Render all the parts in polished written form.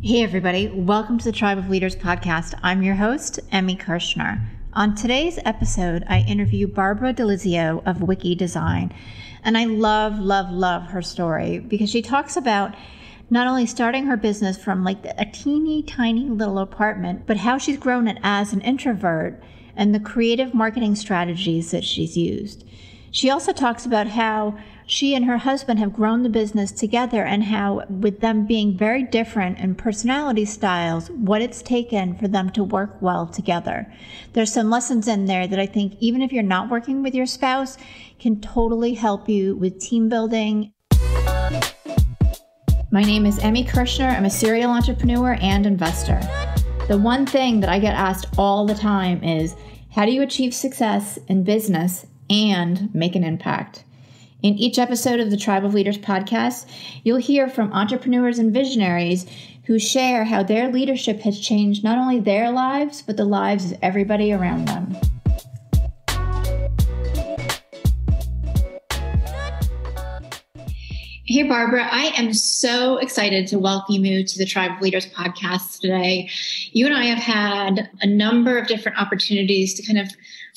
Hey everybody, welcome to the Tribe of Leaders podcast. I'm your host, Emmy Kirshner. On today's episode, I interview Barbara DiLisio of Wiki Design. And I love her story because she talks about not only starting her business from like a teeny tiny little apartment, but how she's grown it as an introvert and the creative marketing strategies that she's used. She also talks about how she and her husband have grown the business together and how, with them being very different in personality styles, what it's taken for them to work well together. There's some lessons in there that I think, even if you're not working with your spouse, can totally help you with team building. My name is Emmy Kirshner. I'm a serial entrepreneur and investor. The one thing that I get asked all the time is, how do you achieve success in business and make an impact? In each episode of the Tribe of Leaders podcast, you'll hear from entrepreneurs and visionaries who share how their leadership has changed not only their lives, but the lives of everybody around them. Hey, Barbara, I am so excited to welcome you to the Tribe of Leaders podcast today. You and I have had a number of different opportunities to kind of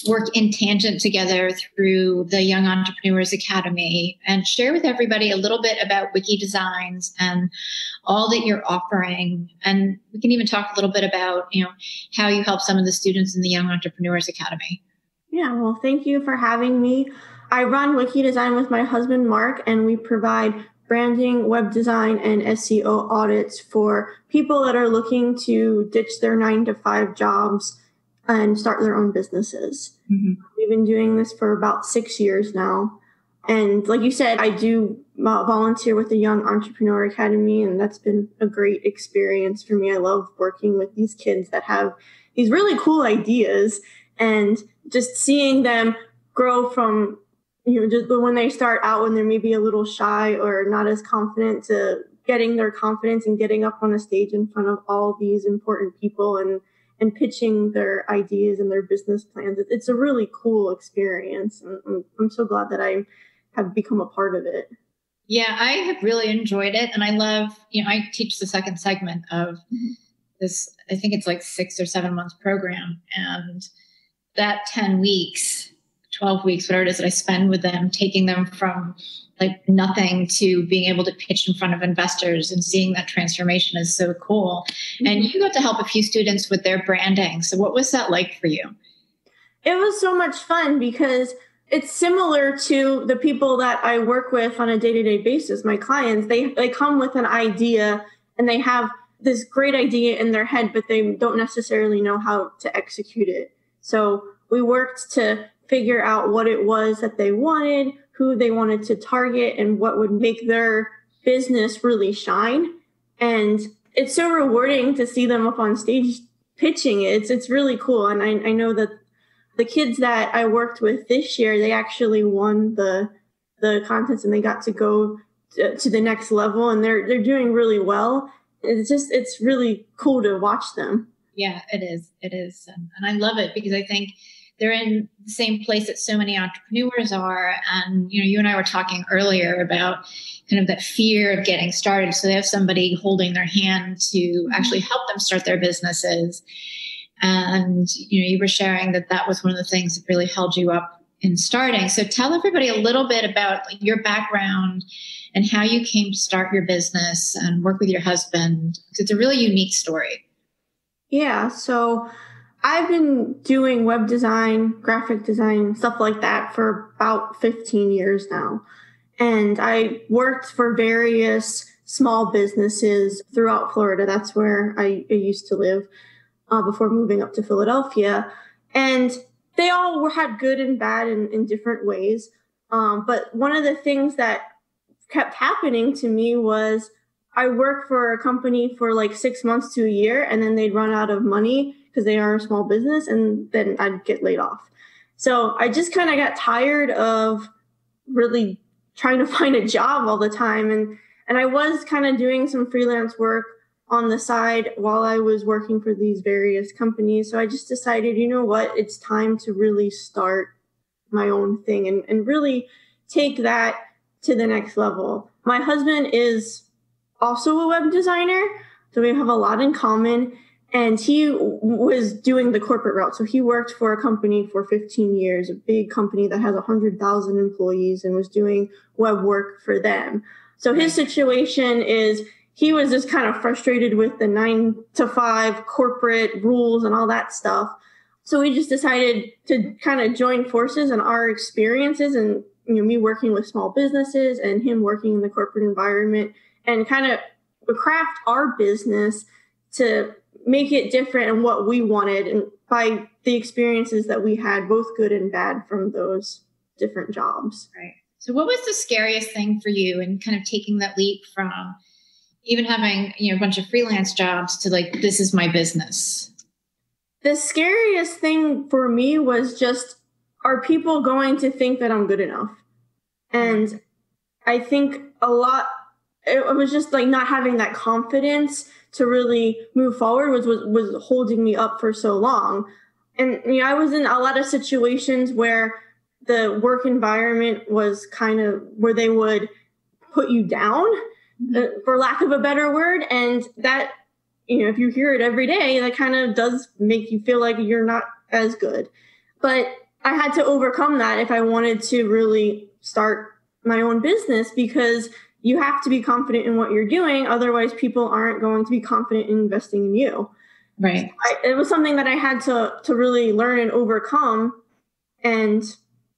work in tangent together through the Young Entrepreneurs Academy and share with everybody a little bit about Wiki Designs and all that you're offering. And we can even talk a little bit about, how you help some of the students in the Young Entrepreneurs Academy. Yeah, well, thank you for having me. I run Wiki Design with my husband, Mark, and we provide branding, web design, and SEO audits for people that are looking to ditch their 9-to-5 jobs and start their own businesses. Mm-hmm. We've been doing this for about 6 years now. And like you said, I do volunteer with the Young Entrepreneur Academy, and that's been a great experience for me. I love working with these kids that have these really cool ideas and just seeing them grow from, just when they start out, when they're maybe a little shy or not as confident, to getting their confidence and getting up on a stage in front of all these important people and pitching their ideas and their business plans. It's a really cool experience. And I'm so glad that I have become a part of it. Yeah, I have really enjoyed it. And I love, I teach the second segment of this, I think it's like 6 or 7 months program. And that 10 weeks, 12 weeks, whatever it is that I spend with them, taking them from like nothing to being able to pitch in front of investors and seeing that transformation is so cool. Mm-hmm. And you got to help a few students with their branding. So what was that like for you? It was so much fun because it's similar to the people that I work with on a day-to-day basis. My clients, they come with an idea and they have this great idea in their head, but they don't necessarily know how to execute it. So we worked to figure out what it was that they wanted, who they wanted to target, and what would make their business really shine. And it's so rewarding to see them up on stage pitching it. It's really cool. And I know that the kids that I worked with this year, they actually won the contest and they got to go to the next level, and they're doing really well. It's really cool to watch them. Yeah, it is. And I love it because I think they're in the same place that so many entrepreneurs are. And, you and I were talking earlier about kind of that fear of getting started. So they have somebody holding their hand to actually help them start their businesses. And, you were sharing that was one of the things that really held you up in starting. So tell everybody a little bit about your background and how you came to start your business and work with your husband. Because it's a really unique story. Yeah. So I've been doing web design, graphic design, stuff like that for about 15 years now. And I worked for various small businesses throughout Florida. That's where I used to live before moving up to Philadelphia. And they all had good and bad in different ways. But one of the things that kept happening to me was I worked for a company for like 6 months to a year, and then they'd run out of money because they are a small business, and then I'd get laid off. So I just kind of got tired of really trying to find a job all the time. And I was kind of doing some freelance work on the side while I was working for these various companies. So I just decided, you know what, it's time to really start my own thing and really take that to the next level. My husband is also a web designer. So we have a lot in common. And he was doing the corporate route. So he worked for a company for 15 years, a big company that has 100,000 employees, and was doing web work for them. So his situation is he was just kind of frustrated with the 9-to-5 corporate rules and all that stuff. So we just decided to kind of join forces, and our experiences and me working with small businesses and him working in the corporate environment, and kind of craft our business to make it different and what we wanted, and by the experiences that we had, both good and bad, from those different jobs. Right. So what was the scariest thing for you in kind of taking that leap from even having, a bunch of freelance jobs to like, this is my business? The scariest thing for me was just, are people going to think that I'm good enough? And I think it was just like not having that confidence to really move forward was holding me up for so long. And I was in a lot of situations where the work environment was kind of where they would put you down, for lack of a better word. And that, if you hear it every day, that kind of does make you feel like you're not as good. But I had to overcome that if I wanted to really start my own business, because you have to be confident in what you're doing. Otherwise, people aren't going to be confident in investing in you. Right. So it was something that I had to really learn and overcome. And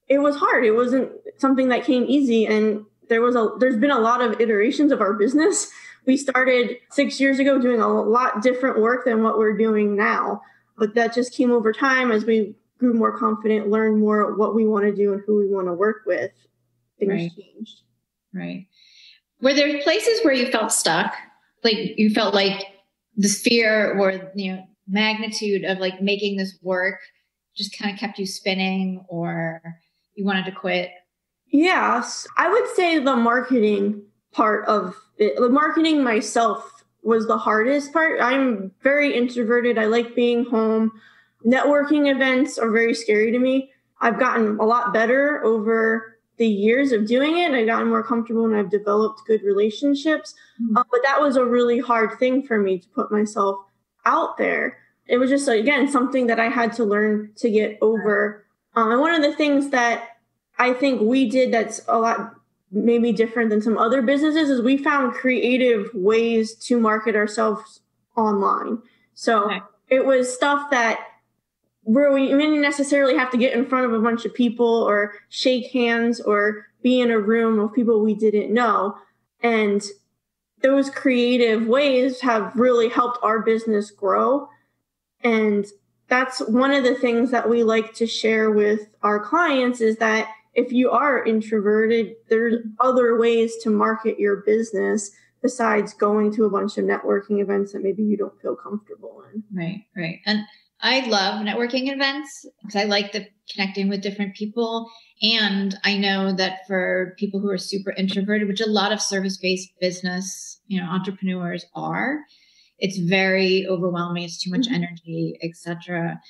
it was hard. It wasn't something that came easy. And there's been a lot of iterations of our business. We started 6 years ago doing a lot different work than what we're doing now. But that just came over time as we grew more confident, learned more what we want to do and who we want to work with. Things changed. Right. Were there places where you felt stuck? Like you felt like the fear or, magnitude of like making this work just kind of kept you spinning, or you wanted to quit? Yes. I would say the marketing part of it, the marketing myself was the hardest part. I'm very introverted. I like being home. Networking events are very scary to me. I've gotten a lot better over the years of doing it. I've gotten more comfortable and I've developed good relationships. But that was a really hard thing for me to put myself out there. It was just, again, something that I had to learn to get over. And one of the things that I think we did that's a lot maybe different than some other businesses is we found creative ways to market ourselves online. So it was stuff that where we didn't necessarily have to get in front of a bunch of people or shake hands or be in a room of people we didn't know. And those creative ways have really helped our business grow. And that's one of the things that we like to share with our clients, is that if you are introverted, there's other ways to market your business besides going to a bunch of networking events that maybe you don't feel comfortable in. Right. And I love networking events because I like the connecting with different people. And I know that for people who are super introverted, which a lot of service-based business, entrepreneurs are, it's very overwhelming. It's too much energy, etc.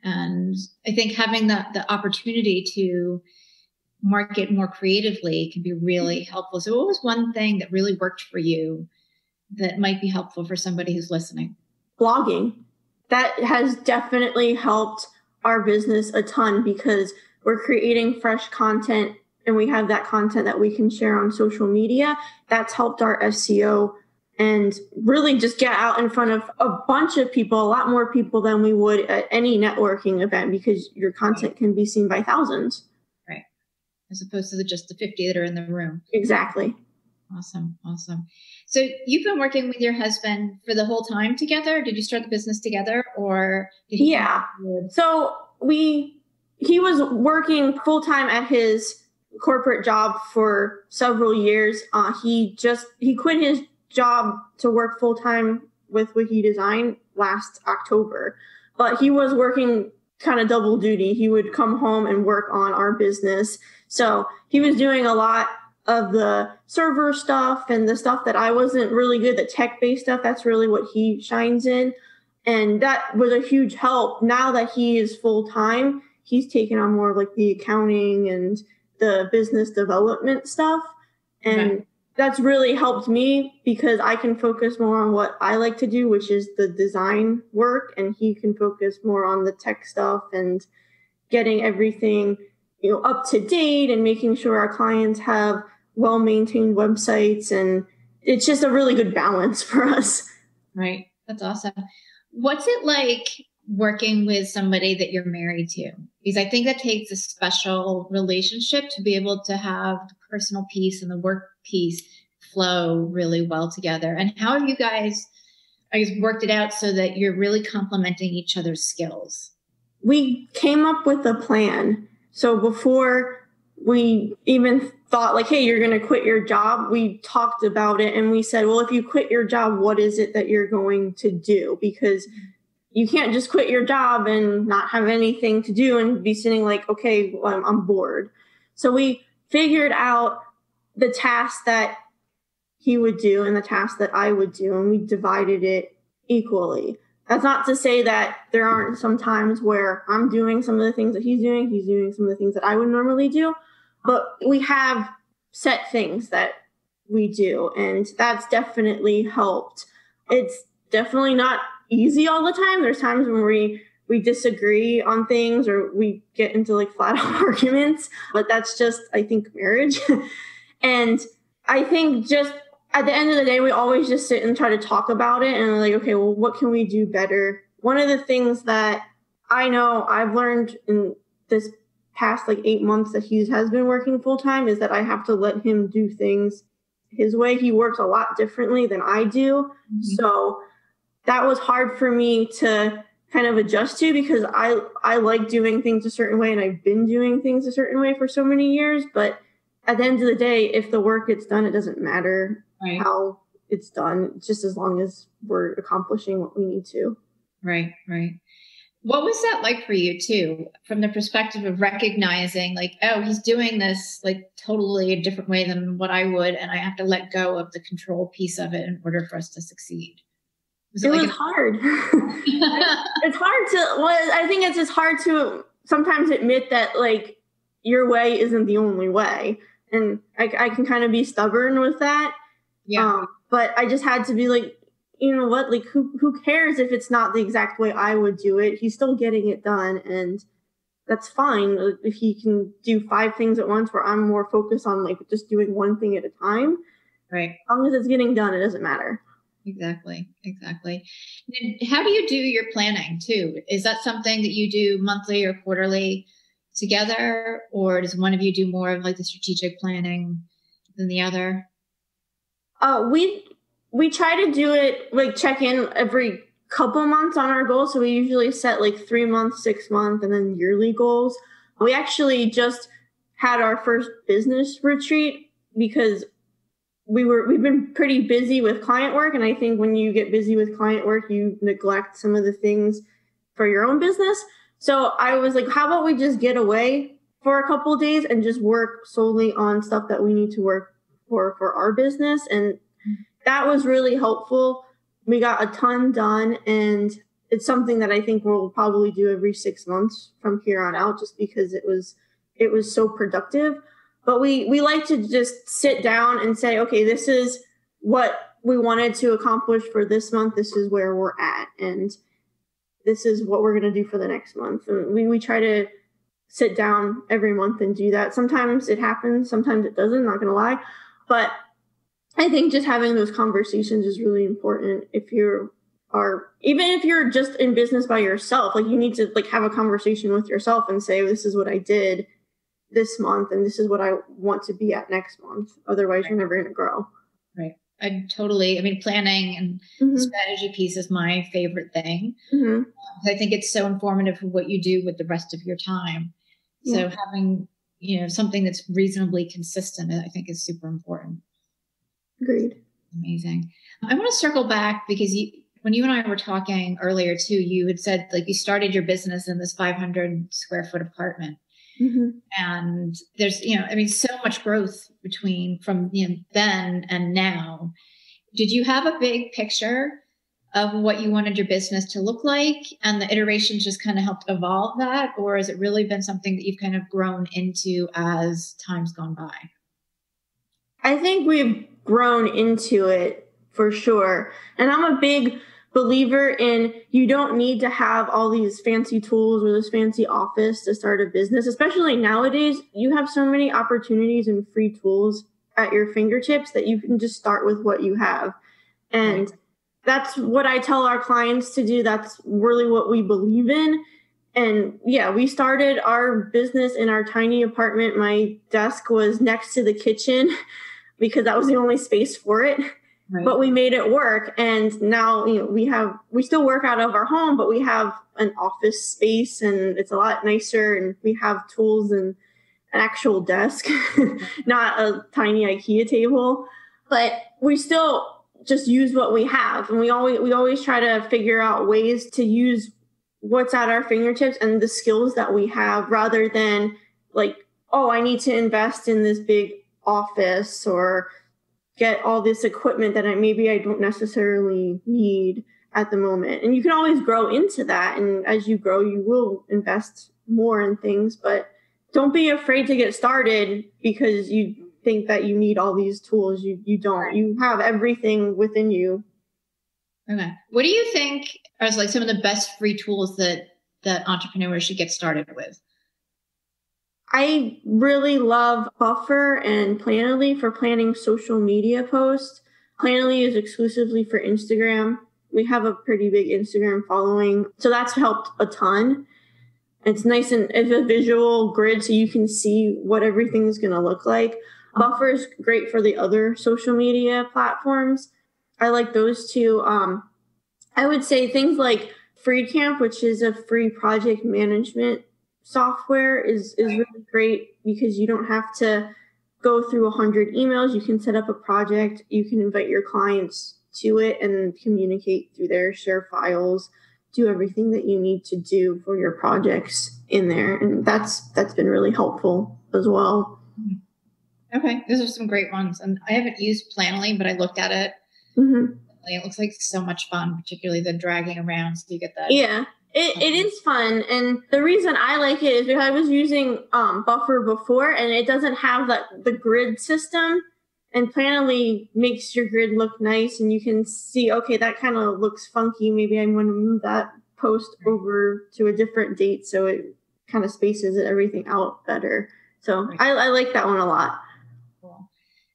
And I think having the opportunity to market more creatively can be really helpful. So what was one thing that really worked for you that might be helpful for somebody who's listening? Blogging. That has definitely helped our business a ton, because we're creating fresh content and we have that content that we can share on social media. That's helped our SEO and really just get out in front of a bunch of people, a lot more people than we would at any networking event, because your content can be seen by thousands. Right. As opposed to just the 50 that are in the room. Exactly. Awesome. So you've been working with your husband for the whole time together? Did you start the business together, or did he? Yeah. So he was working full time at his corporate job for several years. He quit his job to work full time with Wiki Design last October, but he was working kind of double duty. He would come home and work on our business. So he was doing a lot of the server stuff and the stuff that I wasn't really good, the tech-based stuff. That's really what he shines in. And that was a huge help. Now that he is full-time, he's taken on more of like the accounting and the business development stuff. And that's really helped me because I can focus more on what I like to do, which is the design work, and he can focus more on the tech stuff and getting everything, up to date and making sure our clients have well-maintained websites. And it's just a really good balance for us. Right. That's awesome. What's it like working with somebody that you're married to? Because I think that takes a special relationship to be able to have the personal piece and the work piece flow really well together. And how have you guys, I guess, worked it out so that you're really complementing each other's skills? We came up with a plan. So before we even thought like, hey, you're going to quit your job, we talked about it and we said, well, if you quit your job, what is it that you're going to do? Because you can't just quit your job and not have anything to do and be sitting like, okay, well, I'm bored. So we figured out the tasks that he would do and the tasks that I would do, and we divided it equally. That's not to say that there aren't some times where I'm doing some of the things that he's doing some of the things that I would normally do, but we have set things that we do, and that's definitely helped. It's definitely not easy all the time. There's times when we disagree on things or we get into like flat out arguments, but that's just, I think, marriage. And I think just at the end of the day, we always just sit and try to talk about it and like, okay, well, what can we do better? One of the things that I know I've learned in this past like 8 months that he has been working full time is that I have to let him do things his way. He works a lot differently than I do. Mm-hmm. So that was hard for me to kind of adjust to because I like doing things a certain way and I've been doing things a certain way for so many years. But at the end of the day, if the work gets done, it doesn't matter how it's done, just as long as we're accomplishing what we need to. Right. What was that like for you too, from the perspective of recognizing like, oh, he's doing this like totally a different way than what I would, and I have to let go of the control piece of it in order for us to succeed? It was hard. It's hard to, well, I think it's just hard to sometimes admit that like your way isn't the only way. And I can kind of be stubborn with that. Yeah. But I just had to be like, you know what, like who cares if it's not the exact way I would do it? He's still getting it done. And that's fine. If he can do 5 things at once where I'm more focused on like just doing one thing at a time. Right. As long as it's getting done, it doesn't matter. Exactly. And how do you do your planning too? Is that something that you do monthly or quarterly together, or does one of you do more of like the strategic planning than the other? We try to do it like check in every couple months on our goals. So we usually set like 3 month, 6 month, and then yearly goals. We actually just had our first business retreat because we've been pretty busy with client work. And I think when you get busy with client work, you neglect some of the things for your own business. So I was like, how about we just get away for a couple of days and just work solely on stuff that we need to work for our business. And that was really helpful. We got a ton done, and it's something that I think we'll probably do every 6 months from here on out, just because it was so productive. But we like to just sit down and say, okay, this is what we wanted to accomplish for this month. This is where we're at. And this is what we're going to do for the next month. And we try to sit down every month and do that. Sometimes it happens. Sometimes it doesn't, not going to lie. But I think just having those conversations is really important. Even if you're just in business by yourself, like you need to like have a conversation with yourself and say, this is what I did this month, and this is what I want to be at next month. Otherwise, you're never going to grow. Right. Planning and strategy piece is my favorite thing. Mm-hmm. I think it's so informative for what you do with the rest of your time. Yeah. So having, something that's reasonably consistent, I think is super important. Agreed. Amazing. I want to circle back because when you and I were talking earlier too, you had said like you started your business in this 500 square foot apartment. Mm-hmm. And there's, so much growth from then and now. Did you have a big picture of what you wanted your business to look like, and the iterations just kind of helped evolve that? Or has it really been something that you've kind of grown into as time's gone by? I think we've grown into it for sure. And I'm a big believer in you don't need to have all these fancy tools or this fancy office to start a business, especially nowadays. You have so many opportunities and free tools at your fingertips that you can just start with what you have. And that's what I tell our clients to do. That's really what we believe in. And yeah, we started our business in our tiny apartment. My desk was next to the kitchen because that was the only space for it. Right. But we made it work. And now, we still work out of our home, but we have an office space and it's a lot nicer, and we have tools and an actual desk, not a tiny IKEA table. But we still just use what we have. And we always try to figure out ways to use what's at our fingertips and the skills that we have, rather than like, oh, I need to invest in this big office or get all this equipment that maybe I don't necessarily need at the moment. And you can always grow into that. And as you grow, you will invest more in things, but don't be afraid to get started because you think that you need all these tools. You don't. You have everything within you. Okay. What do you think are like some of the best free tools that entrepreneurs should get started with? I really love Buffer and Planoly for planning social media posts. Planoly is exclusively for Instagram. We have a pretty big Instagram following, so that's helped a ton. It's nice and it's a visual grid so you can see what everything's going to look like. Buffer is great for the other social media platforms. I like those two. I would say things like Freecamp, which is a free project management software, is really great because you don't have to go through 100 emails. You can set up a project. You can invite your clients to it and communicate through there, share files, do everything that you need to do for your projects in there. And that's been really helpful as well. Okay. Those are some great ones. And I haven't used Planoly, but I looked at it. Mm-hmm. It looks like so much fun, particularly the dragging around. So you get that. Yeah, it is fun. And the reason I like it is because I was using Buffer before, and it doesn't have the grid system. And Planoly makes your grid look nice, and you can see, okay, that kind of looks funky. Maybe I'm going to move that post over to a different date so it kind of spaces everything out better. So I like that one a lot. Cool.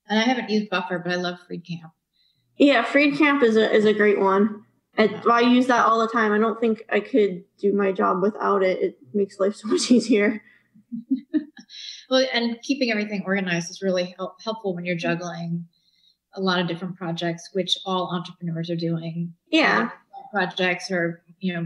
And I haven't used Buffer, but I love Freecamp. Yeah, Freecamp is a great one. I use that all the time. I don't think I could do my job without it. It makes life so much easier. Well, and keeping everything organized is really helpful when you're juggling a lot of different projects, which all entrepreneurs are doing. Yeah. Projects or,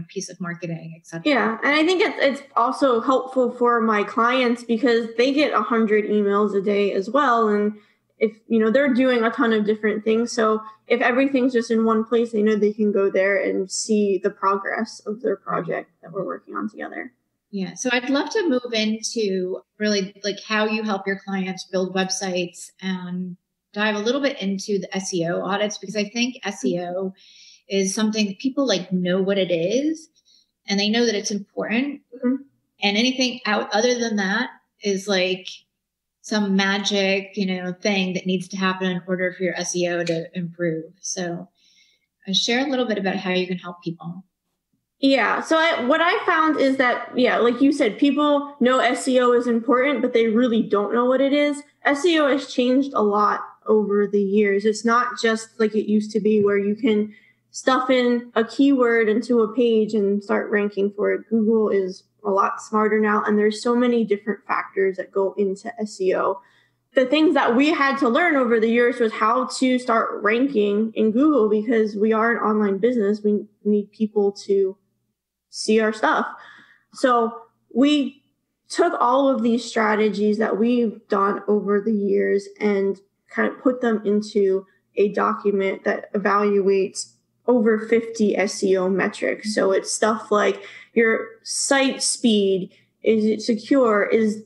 piece of marketing, etc. Yeah. And I think it's also helpful for my clients because they get 100 emails a day as well. And if, they're doing a ton of different things. So if everything's just in one place, they know they can go there and see the progress of their project that we're working on together. Yeah. So I'd love to move into really like how you help your clients build websites and dive a little bit into the SEO audits, because I think SEO is something people know what it is and they know that it's important. Mm-hmm. And anything other than that is like some magic, thing that needs to happen in order for your SEO to improve. So share a little bit about how you can help people. Yeah. So what I found is that, like you said, people know SEO is important, but they really don't know what it is. SEO has changed a lot over the years. It's not just like it used to be where you can stuff in a keyword into a page and start ranking for it. Google is a lot smarter now, and there's so many different factors that go into SEO. The things that we had to learn over the years was how to start ranking in Google, because we are an online business. We need people to see our stuff. So we took all of these strategies that we've done over the years and kind of put them into a document that evaluates over 50 SEO metrics. So it's stuff like your site speed, is it secure? Is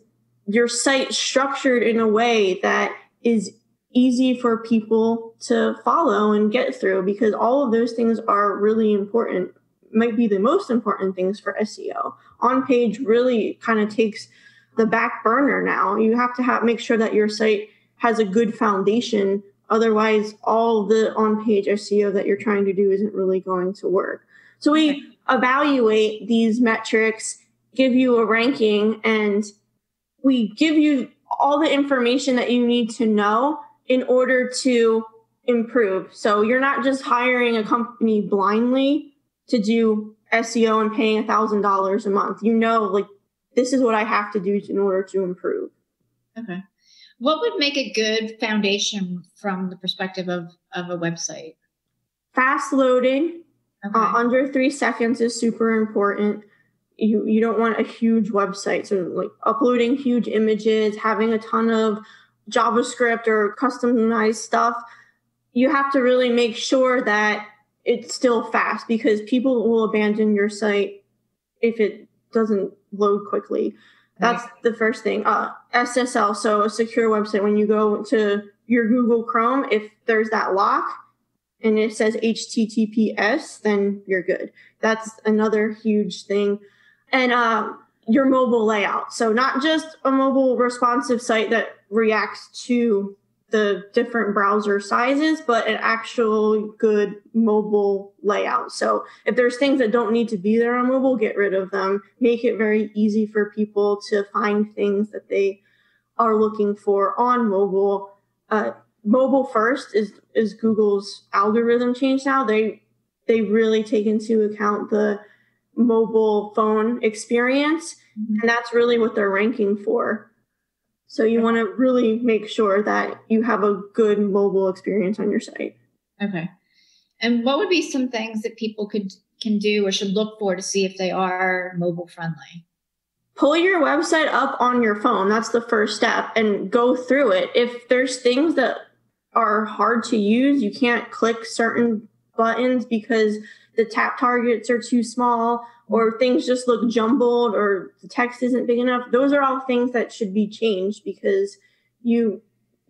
your site structured in a way that is easy for people to follow and get through? Because all of those things are really important, might be the most important things for SEO. On page really kind of takes the back burner now. You have to make sure that your site has a good foundation Otherwise, all the on-page SEO that you're trying to do isn't really going to work. So we evaluate these metrics, give you a ranking, and we give you all the information that you need to know in order to improve. So you're not just hiring a company blindly to do SEO and paying $1,000 a month. You know, like, this is what I have to do in order to improve. Okay. What would make a good foundation from the perspective of a website? Fast loading, under 3 seconds is super important. You don't want a huge website. So like uploading huge images, having a ton of JavaScript or customized stuff. You have to really make sure that it's still fast, because people will abandon your site if it doesn't load quickly. That's the first thing. SSL, so a secure website. When you go to your Google Chrome, if there's that lock and it says HTTPS, then you're good. That's another huge thing. And your mobile layout. So not just a mobile responsive site that reacts to the different browser sizes, but an actual good mobile layout. So if there's things that don't need to be there on mobile, get rid of them. Make it very easy for people to find things that they are looking for on mobile. Mobile first is Google's algorithm change now. They really take into account the mobile phone experience, and that's really what they're ranking for. So you want to really make sure that you have a good mobile experience on your site. Okay. And what would be some things that people can do or should look for to see if they are mobile friendly? Pull your website up on your phone. That's the first step, and go through it. If there's things that are hard to use, you can't click certain buttons because the tap targets are too small, or things just look jumbled, or the text isn't big enough. Those are all things that should be changed, because you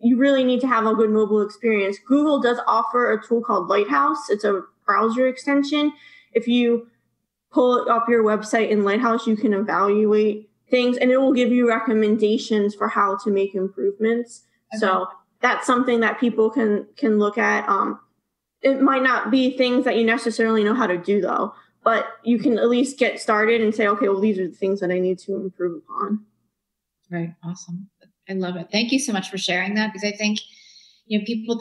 really need to have a good mobile experience. Google does offer a tool called Lighthouse. It's a browser extension. If you pull up your website in Lighthouse, you can evaluate things, and it will give you recommendations for how to make improvements. Okay. So that's something that people can look at. It might not be things that you necessarily know how to do, though, but you can at least get started and say, okay, well, these are the things that I need to improve upon. Right. Awesome. I love it. Thank you so much for sharing that, because I think, people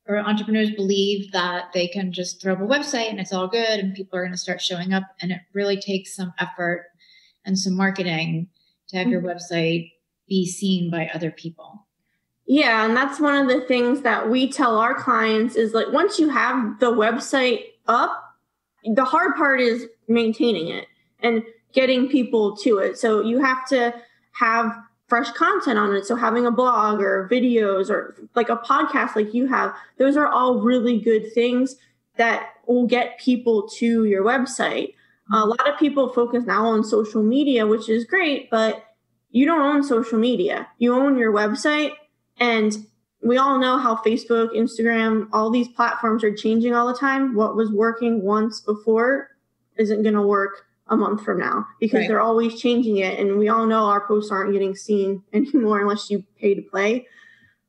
or entrepreneurs believe that they can just throw up a website and it's all good and people are going to start showing up, and it really takes some effort and some marketing to have your website be seen by other people. Yeah, and that's one of the things that we tell our clients is, like, once you have the website up, the hard part is maintaining it and getting people to it. So you have to have fresh content on it. So having a blog or videos or like a podcast like you have, those are all really good things that will get people to your website. A lot of people focus now on social media, which is great, but you don't own social media. You own your website. And we all know how Facebook, Instagram, all these platforms are changing all the time. What was working once before isn't going to work a month from now, because they're always changing it. And we all know our posts aren't getting seen anymore unless you pay to play.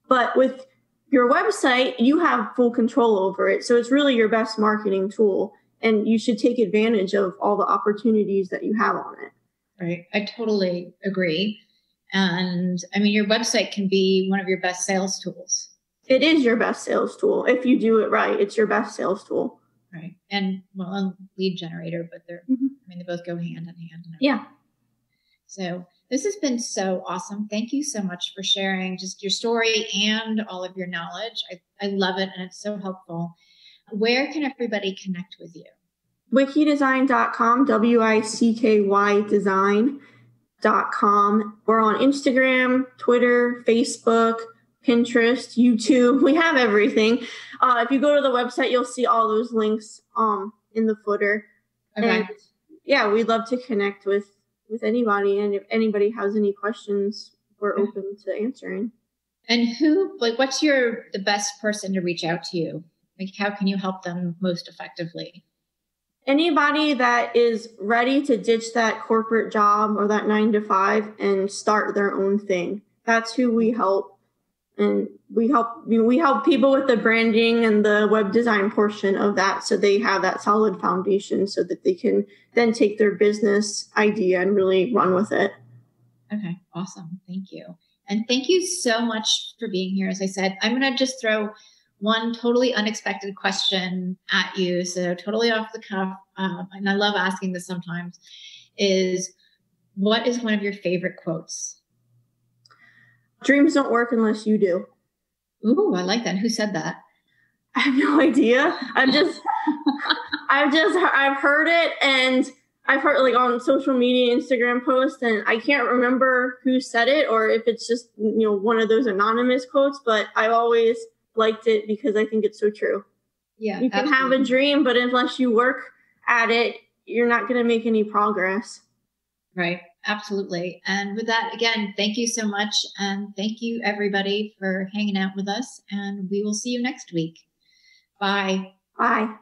But with your website, you have full control over it. So it's really your best marketing tool, and you should take advantage of all the opportunities that you have on it. Right. I totally agree. And I mean, your website can be one of your best sales tools. It is your best sales tool. If you do it right, it's your best sales tool. Right. And well, a lead generator, but they're, I mean, they both go hand in hand. Yeah. So this has been so awesome. Thank you so much for sharing just your story and all of your knowledge. I love it. And it's so helpful. Where can everybody connect with you? Wickydesign.com, WICKY design.com. We're on Instagram, Twitter, Facebook, Pinterest, YouTube. We have everything. If you go to the website, you'll see all those links in the footer. Okay. And yeah, we'd love to connect with anybody. And if anybody has any questions, we're open to answering. And what's the best person to reach out to you? Like, how can you help them most effectively? Anybody that is ready to ditch that corporate job or that 9 to 5 and start their own thing. That's who we help. And we help people with the branding and the web design portion of that, so they have that solid foundation so that they can then take their business idea and really run with it. Okay, awesome. Thank you. And thank you so much for being here. As I said, I'm going to just throw one totally unexpected question at you. So totally off the cuff. And I love asking this sometimes, is what is one of your favorite quotes? Dreams don't work unless you do. Ooh, I like that. Who said that? I have no idea. I've heard it, and I've heard it like on social media, Instagram posts, and I can't remember who said it or if it's just, one of those anonymous quotes, but I've always liked it because I think it's so true. Yeah. You can have a dream, but unless you work at it, you're not going to make any progress. Right. Absolutely. And with that, again, thank you so much. And thank you everybody for hanging out with us. And we will see you next week. Bye. Bye.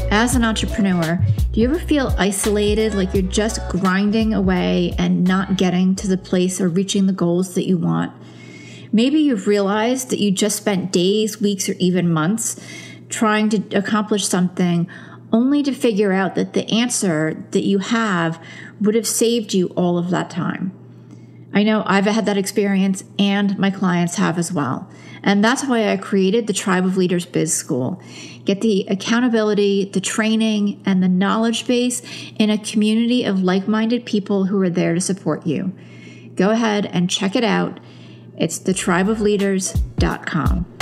As an entrepreneur, do you ever feel isolated, like you're just grinding away and not getting to the place or reaching the goals that you want? Maybe you've realized that you just spent days, weeks, or even months trying to accomplish something only to figure out that the answer that you have would have saved you all of that time. I know I've had that experience, and my clients have as well. And that's why I created the Tribe of Leaders Biz School. Get the accountability, the training, and the knowledge base in a community of like-minded people who are there to support you. Go ahead and check it out. It's thetribeofleaders.com.